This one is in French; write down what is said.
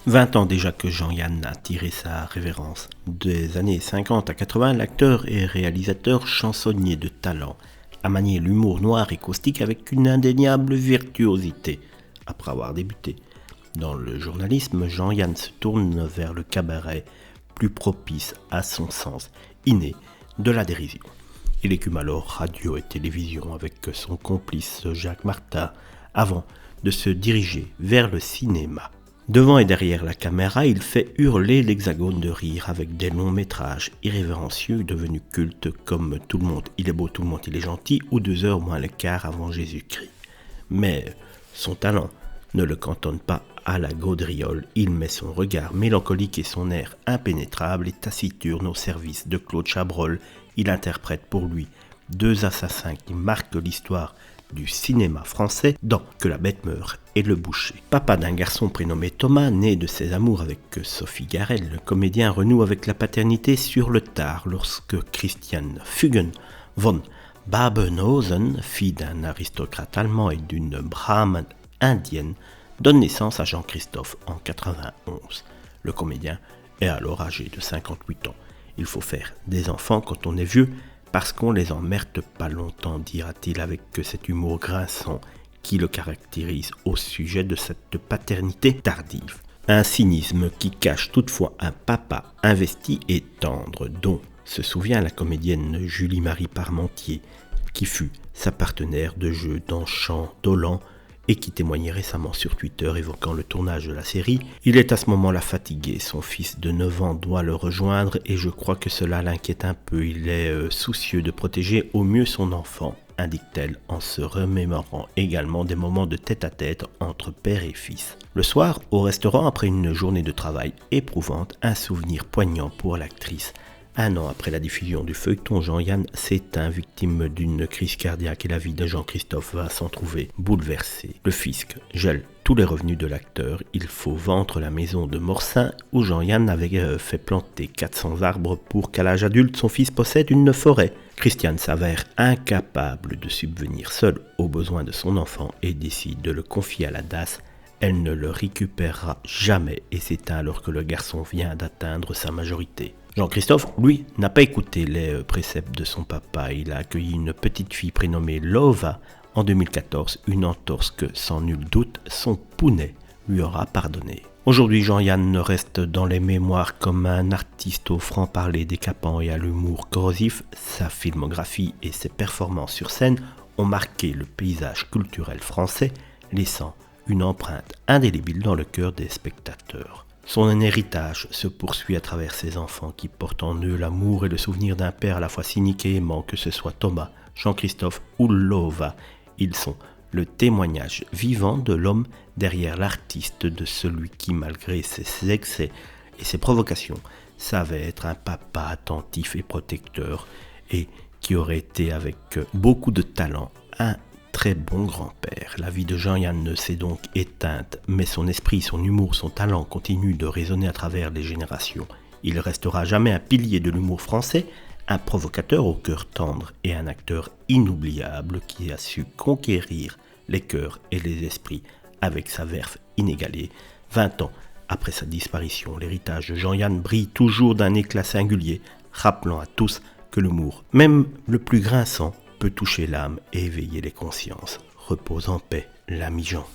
20 ans déjà que Jean-Yann a tiré sa révérence. Des années 50 à 80, l'acteur et réalisateur chansonnier de talent a manié l'humour noir et caustique avec une indéniable virtuosité. Après avoir débuté dans le journalisme, Jean-Yann se tourne vers le cabaret, plus propice à son sens inné de la dérision. Il écume alors radio et télévision avec son complice Jacques Martin avant de se diriger vers le cinéma. Devant et derrière la caméra, il fait hurler l'hexagone de rire avec des longs métrages irrévérencieux devenus cultes comme Tout le monde il est beau, tout le monde il est gentil ou 2 heures moins le quart avant Jésus-Christ. Mais son talent ne le cantonne pas à la gaudriole, il met son regard mélancolique et son air impénétrable et taciturne au service de Claude Chabrol. Il interprète pour lui 2 assassins qui marquent l'histoire du cinéma français dans Que la bête meurt et Le boucher. Papa d'un garçon prénommé Thomas, né de ses amours avec Sophie Garel, le comédien renoue avec la paternité sur le tard lorsque Christiane Fugen von Babenhausen, fille d'un aristocrate allemand et d'une brahmane indienne, donne naissance à Jean-Christophe en 91. Le comédien est alors âgé de 58 ans. Il faut faire des enfants quand on est vieux, parce qu'on les emmerde pas longtemps, dira-t-il avec cet humour grinçant qui le caractérise au sujet de cette paternité tardive. Un cynisme qui cache toutefois un papa investi et tendre, dont se souvient la comédienne Julie-Marie Parmentier, qui fut sa partenaire de jeu dans Chant Dolan et qui témoignait récemment sur Twitter évoquant le tournage de la série. Il est à ce moment-là fatigué, son fils de 9 ans doit le rejoindre et je crois que cela l'inquiète un peu. Il est soucieux de protéger au mieux son enfant, indique-t-elle en se remémorant également des moments de tête-à-tête entre père et fils. Le soir, au restaurant, après une journée de travail éprouvante, un souvenir poignant pour l'actrice. 1 an après la diffusion du feuilleton, Jean-Yann s'éteint victime d'une crise cardiaque et la vie de Jean-Christophe va s'en trouver bouleversée. Le fisc gèle tous les revenus de l'acteur. Il faut vendre la maison de Morsin où Jean-Yann avait fait planter 400 arbres pour qu'à l'âge adulte, son fils possède une forêt. Christiane s'avère incapable de subvenir seule aux besoins de son enfant et décide de le confier à la DAS. Elle ne le récupérera jamais et s'éteint alors que le garçon vient d'atteindre sa majorité. Jean-Christophe, lui, n'a pas écouté les préceptes de son papa. Il a accueilli une petite fille prénommée Lova en 2014, une entorse que, sans nul doute, son pounet lui aura pardonné. Aujourd'hui, Jean-Yann reste dans les mémoires comme un artiste au franc-parler décapant et à l'humour corrosif. Sa filmographie et ses performances sur scène ont marqué le paysage culturel français, laissant une empreinte indélébile dans le cœur des spectateurs. Son héritage se poursuit à travers ses enfants qui portent en eux l'amour et le souvenir d'un père à la fois cynique et aimant, que ce soit Thomas, Jean-Christophe ou Lova. Ils sont le témoignage vivant de l'homme derrière l'artiste, de celui qui, malgré ses excès et ses provocations, savait être un papa attentif et protecteur et qui aurait été avec beaucoup de talent un très bon grand-père. La vie de Jean-Yann ne s'est donc éteinte, mais son esprit, son humour, son talent continuent de résonner à travers les générations. Il restera jamais un pilier de l'humour français, un provocateur au cœur tendre et un acteur inoubliable qui a su conquérir les cœurs et les esprits avec sa verve inégalée. 20 ans après sa disparition, l'héritage de Jean-Yann brille toujours d'un éclat singulier, rappelant à tous que l'humour, même le plus grinçant, peut toucher l'âme et éveiller les consciences. Repose en paix, l'ami Jean.